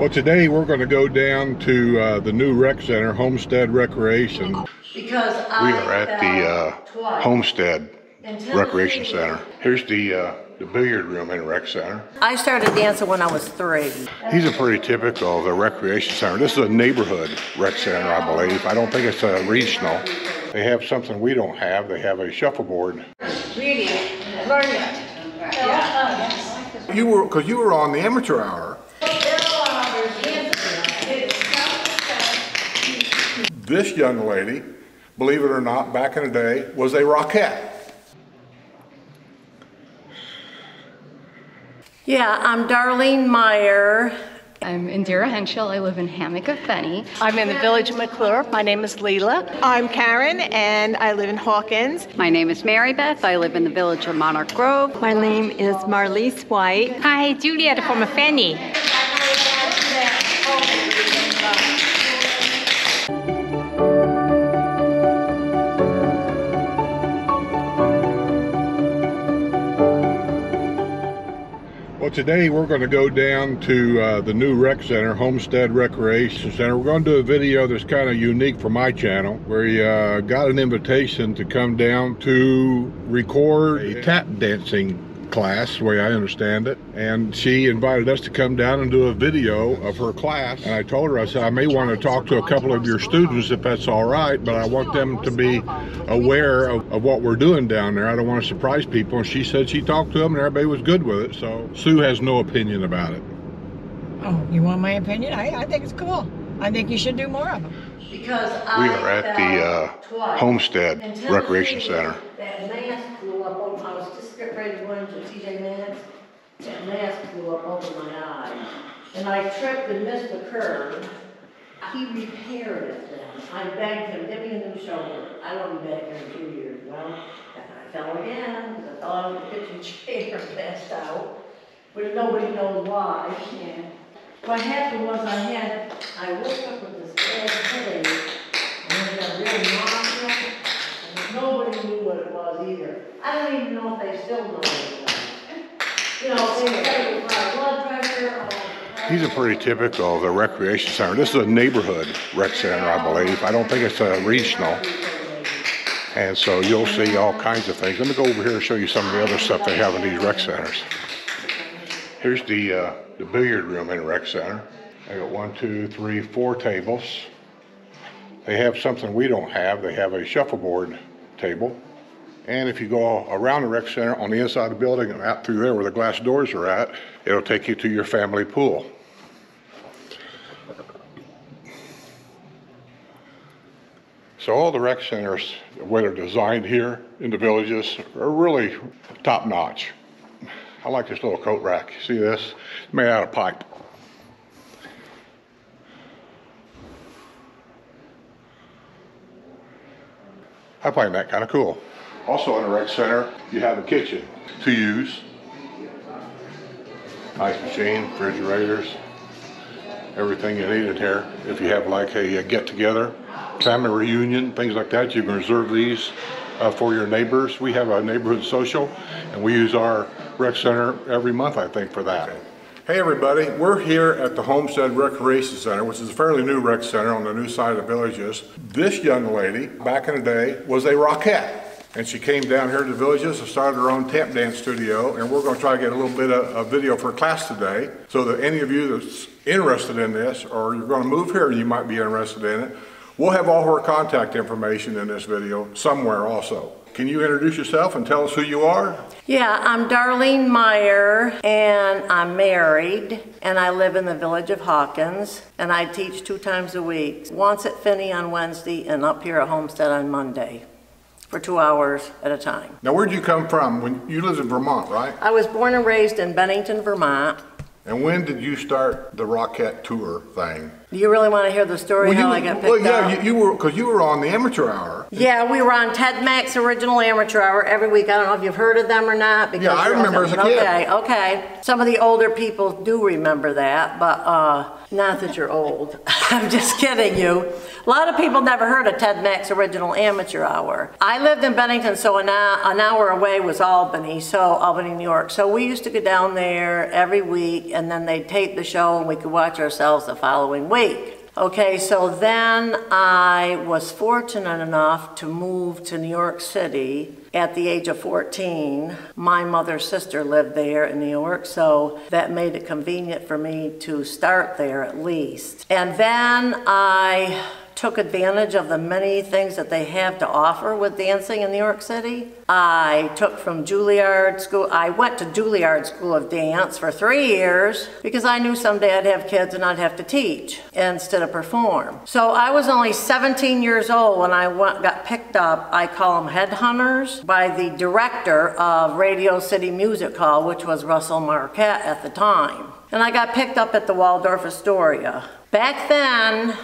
Well, today we're going to go down to the new rec center, Homestead Recreation. Because we are at the Homestead Recreation Center. Here's the billiard room in the rec center. I started dancing when I was 3. These are pretty typical of the recreation center. This is a neighborhood rec center, I believe. I don't think it's a regional. They have something we don't have. They have a shuffleboard. Really? Learn it. Because you were on the amateur hour. This young lady, believe it or not, back in the day, was a Rockette. Yeah, I'm Darlene Meyer. I'm Indira Henschel. I live in Hammock of Fenny. I'm in the village of McClure. My name is Leela. I'm Karen, and I live in Hawkins. My name is Mary Beth. I live in the village of Monarch Grove. My name is Marlise White. Hi, Juliet from Fenny. Well, today we're going to go down to the new rec center, Homestead Recreation Center. We're going to do a video that's kind of unique for my channel. We got an invitation to come down to record a tap dancing class, the way I understand it. And she invited us to come down and do a video of her class. And I told her, I said, I may want to talk to a couple of your students if that's all right, but I want them to be aware of what we're doing down there. I don't want to surprise people. And she said she talked to them and everybody was good with it. So Sue has no opinion about it. Oh, you want my opinion? I think it's cool. I think you should do more of them. Because we are at the Homestead Recreation Center. That mask flew up over, I was just getting ready to go into TJ Maxx. That mask flew up over my eye. And I tripped and missed the curve. He repaired it then. I begged him, give me a new shoulder. I won't be back here in 2 years. Well, I fell again, because I fell out of the kitchen chair and passed out. But nobody knows why. And what happened was I woke up with this bad headache, and then a real nausea, and nobody knew what it was either. I don't even know if they still know what it was. You know, they said it was my blood pressure. These are pretty typical of the recreation center. This is a neighborhood rec center, I believe. I don't think it's a regional. And so you'll see all kinds of things. Let me go over here and show you some of the other stuff they have in these rec centers. Here's the billiard room in the rec center. I got 1, 2, 3, 4 tables. They have something we don't have. They have a shuffleboard table. And if you go around the rec center on the inside of the building and out through there where the glass doors are at, it'll take you to your family pool. So all the rec centers, the way they're designed here in the villages, are really top notch. I like this little coat rack. See this? It's made out of pipe. I find that kind of cool. Also in the rec center, you have a kitchen to use. Ice machine, refrigerators, everything you need in here. If you have like a get-together, family reunion, things like that, you can reserve these for your neighbors. We have a neighborhood social, and we use our rec center every month, I think, for that. Hey everybody, we're here at the Homestead Recreation Center, which is a fairly new rec center on the new side of the villages. This young lady, back in the day, was a Rockette. And she came down here to the villages and started her own tap dance studio. And we're going to try to get a little bit of a video for class today, so that any of you that's interested in this, or you're going to move here and you might be interested in it, we'll have all her contact information in this video somewhere also. Can you introduce yourself and tell us who you are? Yeah, I'm Darlene Meyer, and I'm married, and I live in the village of Hawkins, and I teach 2 times a week, once at Finney on Wednesday and up here at Homestead on Monday, for 2 hours at a time. Now, where'd you come from? When you lived in Vermont, right? I was born and raised in Bennington, Vermont. And when did you start the Rockette tour thing? Do you really want to hear the story how I got picked up? Well, yeah, you were, because you were on the amateur hour. Yeah, we were on Ted Mack's original amateur hour every week. I don't know if you've heard of them or not. Because yeah, I remember as a kid. Okay. Some of the older people do remember that, but not that you're old. I'm just kidding you. A lot of people never heard of Ted Mack's original amateur hour. I lived in Bennington, so an hour away was Albany, New York. So we used to go down there every week and then they'd tape the show and we could watch ourselves the following week. Okay, so then I was fortunate enough to move to New York City at the age of 14. My mother's sister lived there in New York, so that made it convenient for me to start there at least. And then I took advantage of the many things that they have to offer with dancing in New York City. I took from Juilliard School, I went to Juilliard School of Dance for 3 years because I knew someday I'd have kids and I'd have to teach instead of perform. So I was only 17 years old when I got picked up, I call them headhunters, by the director of Radio City Music Hall, which was Russell Marquette at the time. And I got picked up at the Waldorf Astoria. Back then,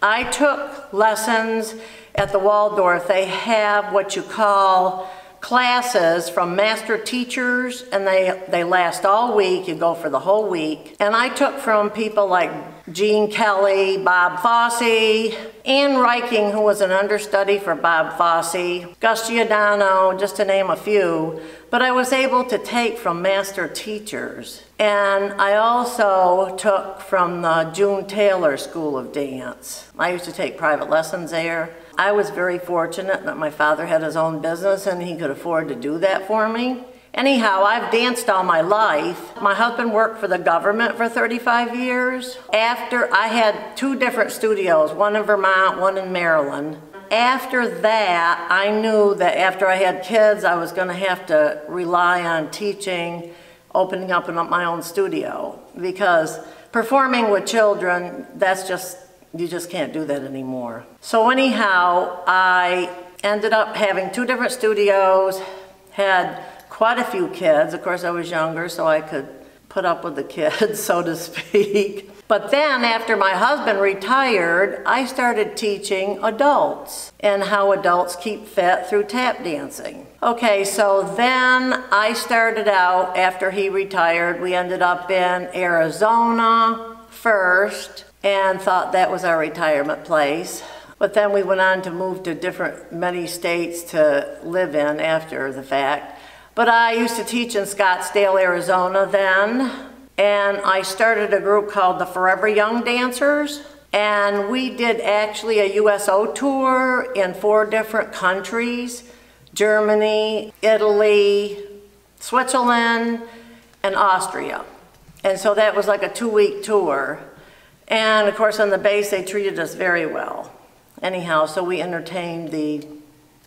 I took lessons at the Waldorf. They have what you call classes from master teachers, and they last all week. You go for the whole week. And I took from people like Gene Kelly, Bob Fosse, Ann Reiking, who was an understudy for Bob Fosse, Gus Giordano, just to name a few. But I was able to take from master teachers. And I also took from the June Taylor School of Dance. I used to take private lessons there. I was very fortunate that my father had his own business and he could afford to do that for me. Anyhow, I've danced all my life. My husband worked for the government for 35 years. After, I had 2 different studios, one in Vermont, one in Maryland. After that, I knew that after I had kids, I was going to have to rely on teaching, opening up my own studio, because performing with children, you just can't do that anymore. So anyhow, I ended up having 2 different studios, had quite a few kids. Of course, I was younger, so I could put up with the kids, so to speak. But then after my husband retired, I started teaching adults and how adults keep fit through tap dancing. Okay, so then I started out after he retired. We ended up in Arizona first and thought that was our retirement place. But then we went on to move to many states to live in after the fact. But I used to teach in Scottsdale, Arizona then. And I started a group called the Forever Young Dancers. And we did actually a USO tour in 4 different countries: Germany, Italy, Switzerland, and Austria. And so that was like a 2-week tour. And of course on the base they treated us very well. Anyhow, so we entertained the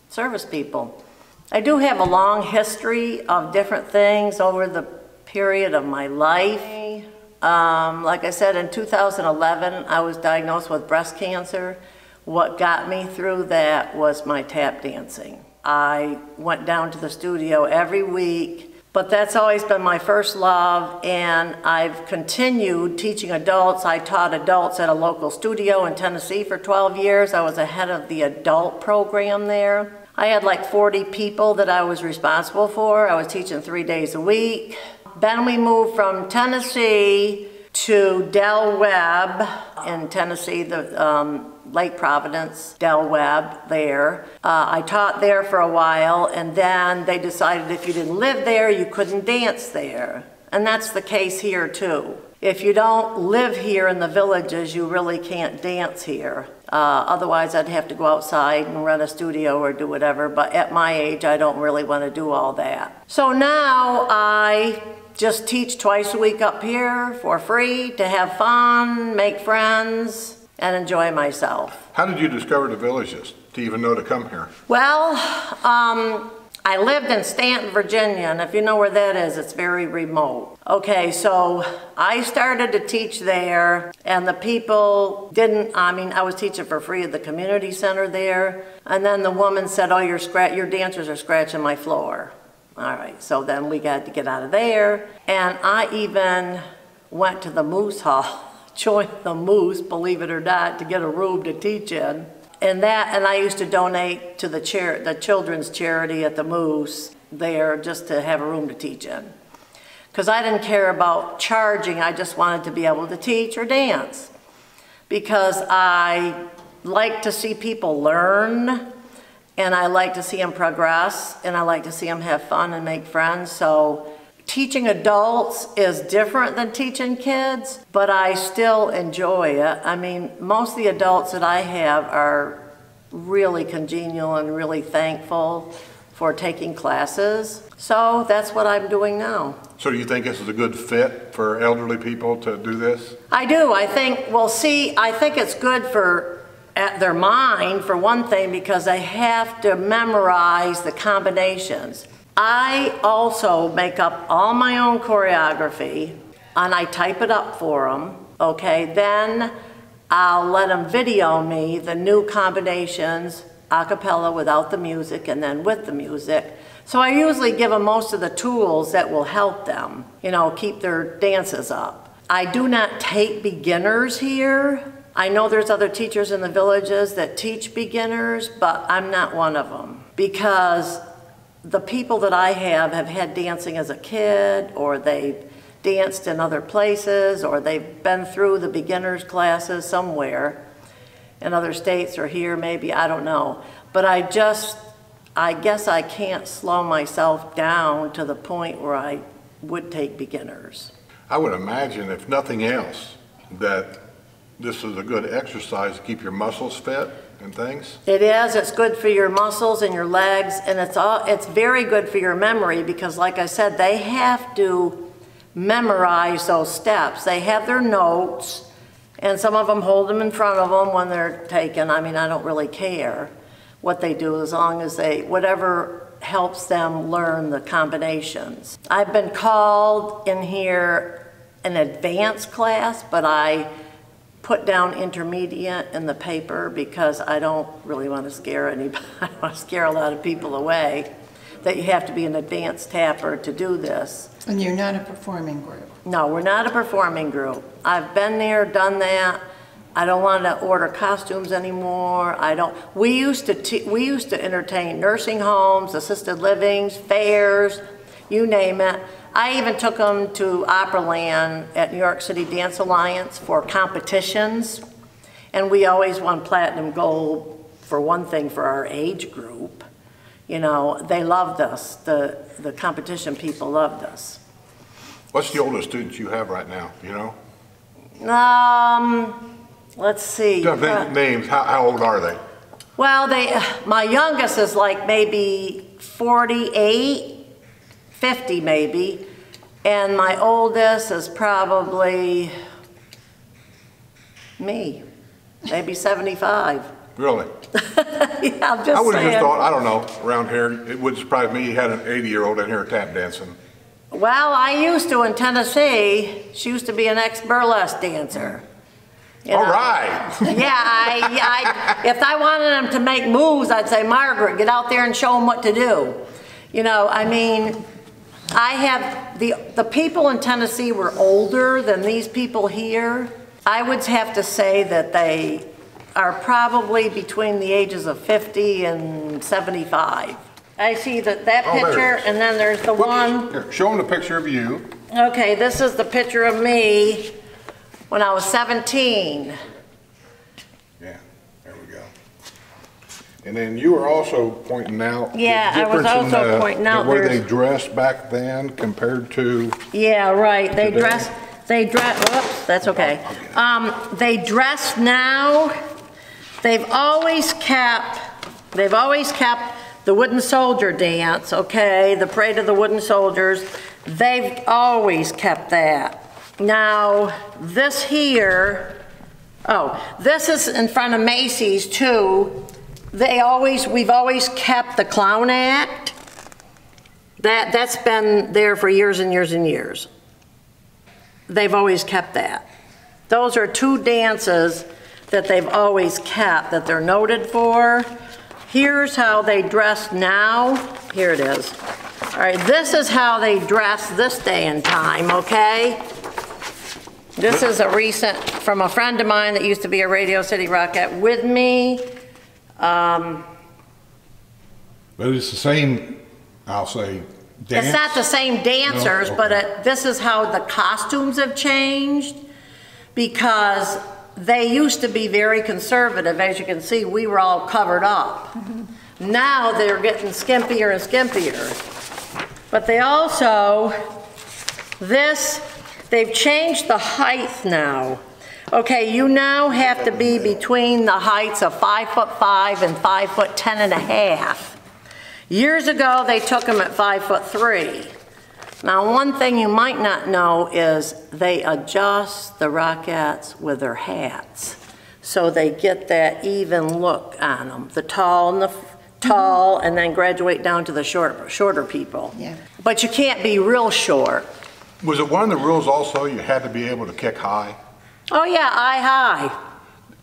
service people. I do have a long history of different things over the period of my life. Like I said, in 2011, I was diagnosed with breast cancer. What got me through that was my tap dancing. I went down to the studio every week, but that's always been my first love, and I've continued teaching adults. I taught adults at a local studio in Tennessee for 12 years. I was the head of the adult program there. I had like 40 people that I was responsible for. I was teaching 3 days a week. Then we moved from Tennessee to Del Webb in Tennessee, the Lake Providence, Del Webb there. I taught there for a while, and then they decided if you didn't live there, you couldn't dance there. And that's the case here too. If you don't live here in the villages, you really can't dance here. Otherwise, I'd have to go outside and rent a studio or do whatever, but at my age, I don't really want to do all that. So now I just teach twice a week up here for free to have fun, make friends, and enjoy myself. How did you discover the villages to even know to come here? Well, I lived in Stanton, Virginia, and if you know where that is, it's very remote. Okay, so I started to teach there, and the people I was teaching for free at the community center there, and then the woman said, oh, your dancers are scratching my floor. All right, so then we got to get out of there, and I even went to the Moose Hall, joined the Moose, believe it or not, to get a room to teach in. And I used to donate to the children's charity at the Moose there just to have a room to teach in. Because I didn't care about charging, I just wanted to be able to teach or dance. Because I like to see people learn, and I like to see them progress, and I like to see them have fun and make friends. So Teaching adults is different than teaching kids, but I still enjoy it. I mean, most of the adults that I have are really congenial and really thankful for taking classes. So that's what I'm doing now. So do you think this is a good fit for elderly people to do this? I do. I think, well, see, I think it's good for their mind, for one thing, because they have to memorize the combinations. I also make up all my own choreography, and I type it up for them, okay? Then I'll let them video me the new combinations, a cappella without the music and then with the music. So I usually give them most of the tools that will help them, you know, keep their dances up. I do not take beginners here. I know there's other teachers in the villages that teach beginners, but I'm not one of them, because the people that I have had dancing as a kid, or they've danced in other places, or they've been through the beginners classes somewhere in other states or here maybe, I don't know. But I guess I can't slow myself down to the point where I would take beginners. I would imagine, if nothing else, that this is a good exercise to keep your muscles fit and things. It is. It's good for your muscles and your legs, and it's very good for your memory, because like I said, they have to memorize those steps. They have their notes, and some of them hold them in front of them when they're taken. I mean, I don't really care what they do, as long as whatever helps them learn the combinations. I've been called in here an advanced class, but I put down intermediate in the paper because I don't really want to scare anybody. I don't want to scare a lot of people away, that you have to be an advanced tapper to do this. And you're not a performing group? No, we're not a performing group. I've been there, done that. I don't want to order costumes anymore. We used to entertain nursing homes, assisted livings, fairs, you name it. I even took them to Operaland at New York City Dance Alliance for competitions, and we always won platinum gold for one thing for our age group. You know, they loved us. The competition people loved us. What's the oldest student you have right now, you know? Let's see. Names, how old are they? Well, my youngest is like maybe 48, 50 maybe, and my oldest is probably me, maybe 75. Really? Yeah, I'm just I would have saying. just thought, I don't know, around here, it would surprise me you had an 80-year-old in here tap dancing. Well, I used to in Tennessee. She used to be an ex-burlesque dancer. You know? All right. Yeah, if I wanted them to make moves, I'd say, Margaret, get out there and show them what to do. You know, I mean, I have, the people in Tennessee were older than these people here. I would have to say that they are probably between the ages of 50 and 75. I see that picture, and then there's the one. Here, show them the picture of you. Okay, this is the picture of me when I was 17. Yeah, there we go. And then you were also pointing out Yeah, the I was difference in also pointing out the way there's- they dressed back then compared to. Yeah, right. They Today? dress. Whoops, that's okay. They dress now. They've always kept the wooden soldier dance. Okay, the parade of the wooden soldiers. They've always kept that. Now this here. Oh, this is in front of Macy's too. We've always kept the clown act. That's been there for years and years and years. They've always kept that. Those are two dances that they've always kept, that they're noted for. Here's how they dress now. Here it is. All right, this is how they dress this day and time, okay? This is a recent, from a friend of mine that used to be a Radio City Rockette with me. But it's the same, I'll say, dance. It's not the same dancers, No? but Okay. this is how the costumes have changed, because they used to be very conservative. As you can see, we were all covered up. Now they're getting skimpier and skimpier. But they also This, they've changed the height now. Okay, you now have to be between the heights of 5'5" and 5'10½. Years ago, they took them at 5'3". Now, one thing you might not know is they adjust the Rockettes with their hats, so they get that even look on them. The tall and the tall, and then graduate down to the shorter people. Yeah. But you can't be real short. Was it one of the rules also you had to be able to kick high? Oh yeah, eye high.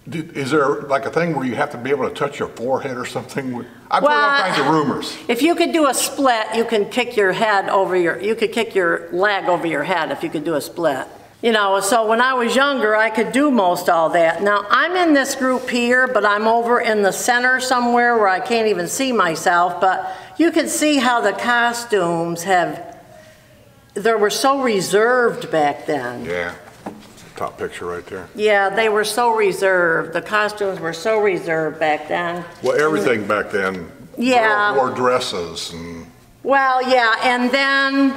Is there like a thing where you have to be able to touch your forehead or something? I've heard all kinds of rumors. If you could do a split, you can kick your head over you could kick your leg over your head if you could do a split. You know, so when I was younger, I could do most all that. Now, I'm in this group here, but I'm over in the center somewhere where I can't even see myself, but you can see how the costumes they were so reserved back then. Yeah, top picture right there. Yeah, they were so reserved. The costumes were so reserved back then. Well, everything back then. Yeah. Girls wore dresses and. Well, yeah, and then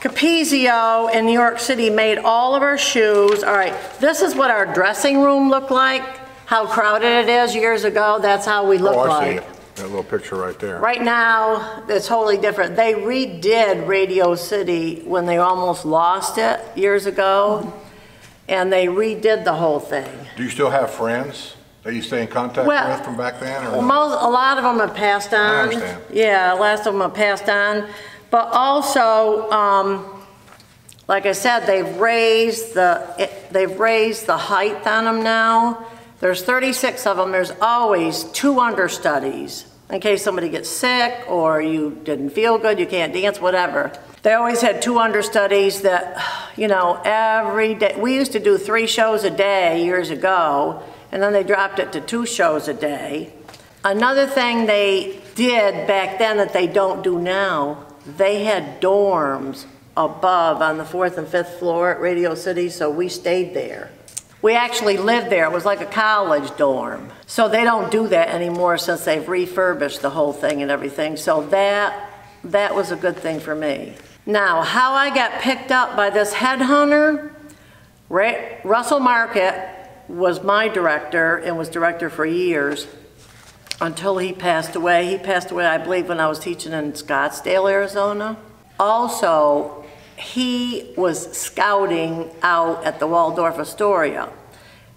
Capezio in New York City made all of our shoes. All right, this is what our dressing room looked like, how crowded it is years ago. That's how we look like. Oh, I see it. That little picture right there. Right now, it's totally different. They redid Radio City when they almost lost it years ago, and they redid the whole thing. Do you still have friends that you stay in contact with from back then? Or a lot of them have passed on. I understand. Yeah, last of them have passed on. But also, like I said, they've raised the height on them now. There's 36 of them. There's always 2 understudies in case somebody gets sick or you didn't feel good, you can't dance, whatever. They always had 2 understudies that, you know, every day. We used to do 3 shows a day years ago, and then they dropped it to 2 shows a day. Another thing they did back then that they don't do now, they had dorms above on the 4th and 5th floor at Radio City, so we stayed there. We actually lived there. It was like a college dorm. So they don't do that anymore since they've refurbished the whole thing and everything. So that was a good thing for me. Now, how I got picked up by this headhunter, Russell Market was my director and was director for years until he passed away. He passed away, I believe, when I was teaching in Scottsdale, Arizona. Also, he was scouting out at the Waldorf Astoria.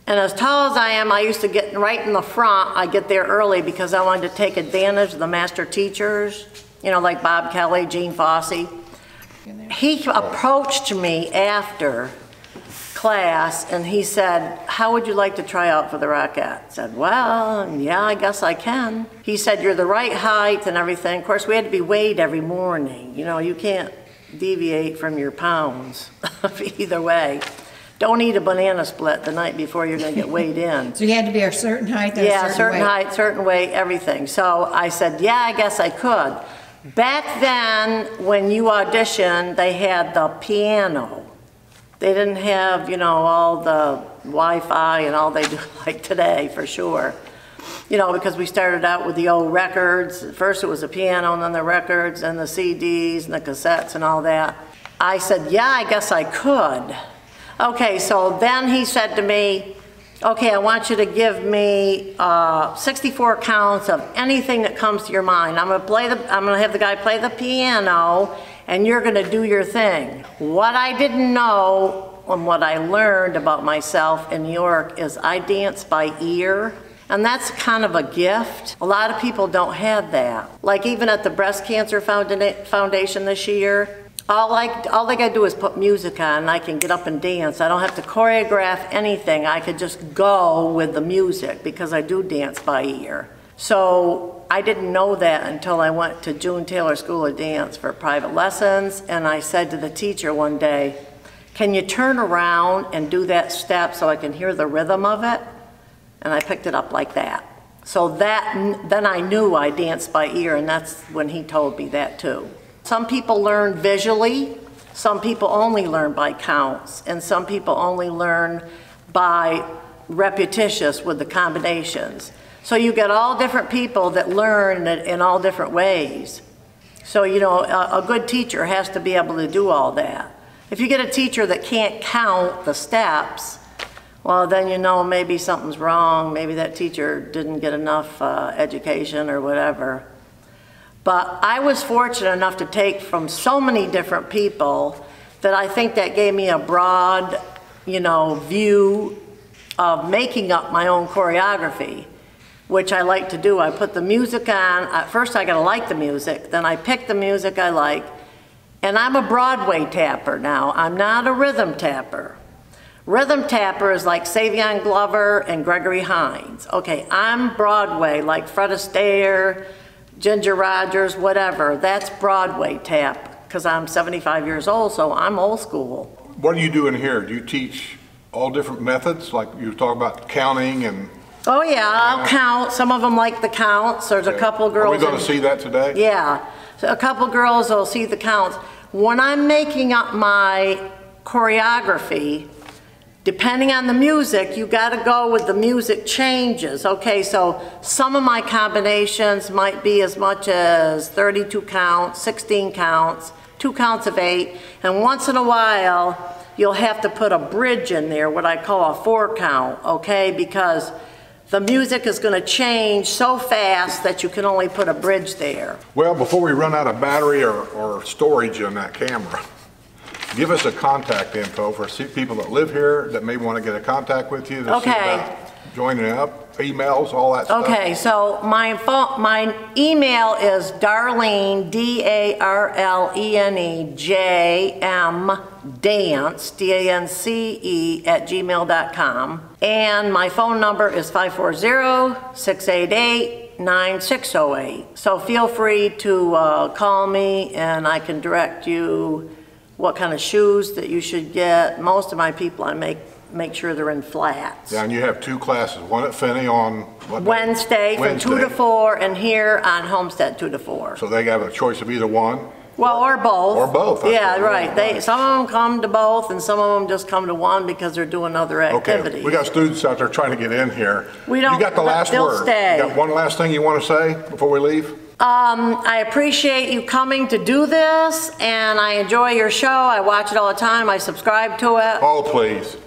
And as tall as I am, I used to get right in the front. I get there early because I wanted to take advantage of the master teachers, you know, like Bob Kelly, Gene Fossey. He approached me after class and he said, "How would you like to try out for the Rockette?" I said, "Well, yeah, I guess I can." He said, "You're the right height and everything." Of course, we had to be weighed every morning. You know, you can't deviate from your pounds either way. Don't eat a banana split the night before you're going to get weighed in. So you had to be a certain height and yeah, a certain weight. height, certain weight, everything. So I said, yeah, I guess I could. Back then, when you auditioned, they had the piano. They didn't have, you know, all the Wi-Fi and all they do like today, for sure. You know, because we started out with the old records. First it was a piano, and then the records, and the CDs, and the cassettes, and all that. I said, yeah, I guess I could. Okay, so then he said to me, okay, I want you to give me 64 counts of anything that comes to your mind. I'm gonna have the guy play the piano, and you're gonna do your thing. What I didn't know, and what I learned about myself in New York, is I dance by ear. And that's kind of a gift. A lot of people don't have that. Like even at the Breast Cancer Foundation this year, all they gotta do is put music on and I can get up and dance. I don't have to choreograph anything. I could just go with the music because I do dance by ear. So I didn't know that until I went to June Taylor School of Dance for private lessons, and I said to the teacher one day, "Can you turn around and do that step so I can hear the rhythm of it?" And I picked it up like that. So then I knew I danced by ear, and that's when he told me that too. Some people learn visually, some people only learn by counts, and some people only learn by repetitious with the combinations. So you get all different people that learn in all different ways. So, you know, a good teacher has to be able to do all that. If you get a teacher that can't count the steps, well, then you know maybe something's wrong. Maybe that teacher didn't get enough education or whatever. But I was fortunate enough to take from so many different people that I think that gave me a broad, view of making up my own choreography, which I like to do. I put the music on. At first I gotta like the music, then I pick the music I like, and I'm a Broadway tapper now. I'm not a rhythm tapper. Rhythm tapper is like Savion Glover and Gregory Hines. Okay, I'm Broadway, like Fred Astaire, Ginger Rogers, whatever. That's Broadway tap, because I'm 75 years old, so I'm old school. What do you do in here? Do you teach all different methods? Like you talk about counting and... Oh yeah, I'll count. Some of them like the counts. There's a couple girls... Are we going to see that today? Yeah, so a couple girls will see the counts. When I'm making up my choreography, depending on the music, you got to go with the music changes. Okay, so some of my combinations might be as much as 32 counts, 16 counts, 2 counts of 8, and once in a while, you'll have to put a bridge in there, what I call a 4 count, okay, because the music is going to change so fast that you can only put a bridge there. Well, before we run out of battery or storage on that camera, give us a contact info for people that live here that may want to get a contact with you to see about joining up, emails, all that stuff. Okay, so my email is Darlene, D-A-R-L-E-N-E, J-M, dance, D-A-N-C-E, @gmail.com. And my phone number is 540-688-9608. So feel free to call me and I can direct you what kind of shoes that you should get. Most of my people I make sure they're in flats. Yeah, and you have 2 classes, one at Finney on what Wednesday from 2 to 4 and here on Homestead 2 to 4. So they have a choice of either one? Well, or both. Or both. Yeah, right. Some of them come to both and some of them just come to one because they're doing other activities. Okay, we got students out there trying to get in here. You got the last word. Stay. You got one last thing you want to say before we leave? I appreciate you coming to do this and I enjoy your show. I watch it all the time. I subscribe to it. Oh, please.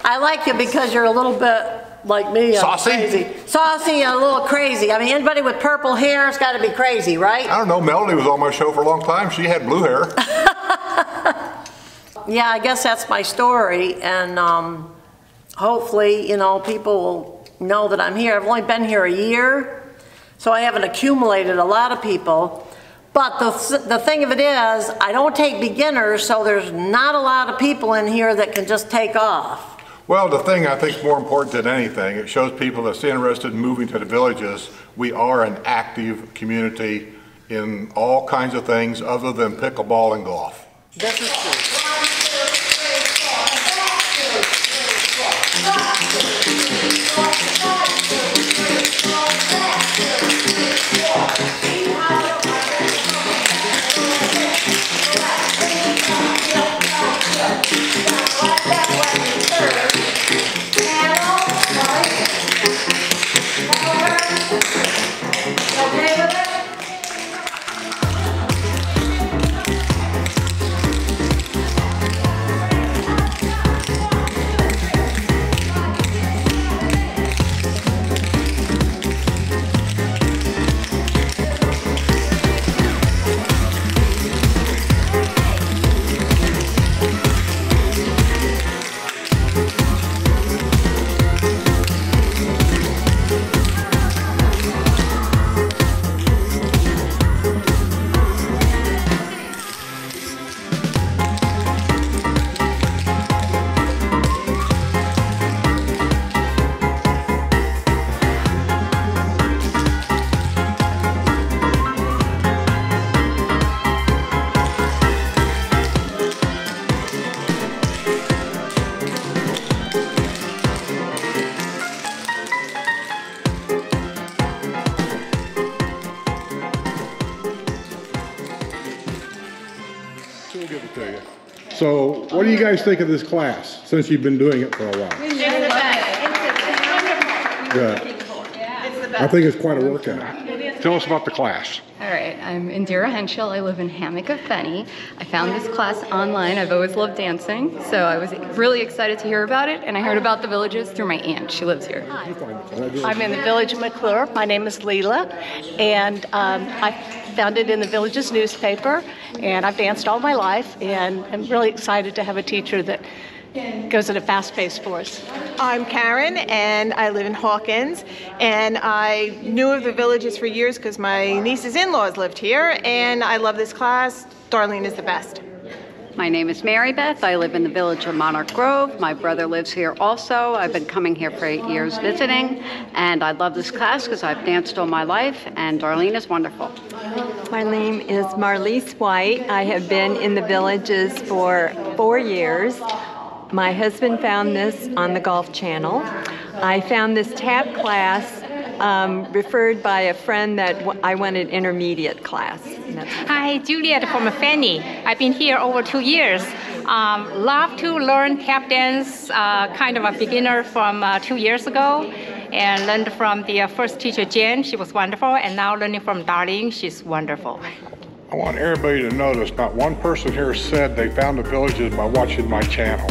I like you because you're a little bit like me. Saucy? Crazy. Saucy and a little crazy. I mean, anybody with purple hair has got to be crazy, right? I don't know. Melody was on my show for a long time. She had blue hair. Yeah, I guess that's my story. And hopefully, people will know that I'm here. I've only been here a year, so I haven't accumulated a lot of people. But the thing of it is, I don't take beginners, so there's not a lot of people in here that can just take off. Well, the thing I think is more important than anything, it shows people that's interested in moving to the villages, we are an active community in all kinds of things other than pickleball and golf. This is true. So, what do you guys think of this class, since you've been doing it for a while? Good. I think it's quite a workout. Tell us about the class. All right, I'm Indira Henschel. I live in Hammock of Fenny. I found this class online. I've always loved dancing, so I was really excited to hear about it, and I heard about the Villages through my aunt. She lives here. I'm in the village of McClure. My name is Leela, and I found it in the Village's newspaper, and I've danced all my life, and I'm really excited to have a teacher that goes at a fast pace for us. I'm Karen, and I live in Hawkins, and I knew of the Villages for years because my niece's in-laws lived here, and I love this class. Darlene is the best. My name is Mary Beth. I live in the village of Monarch Grove. My brother lives here also. I've been coming here for 8 years visiting, and I love this class because I've danced all my life, and Darlene is wonderful. My name is Marlise White. I have been in the Villages for 4 years. My husband found this on the Golf Channel. I found this tap class referred by a friend that I wanted intermediate class. Hi, Juliet from Fanny. I've been here over 2 years. Love to learn tap dance, kind of a beginner from 2 years ago, and learned from the first teacher, Jen. She was wonderful, and now learning from Darlene. She's wonderful. I want everybody to notice not one person here said they found the Villages by watching my channel.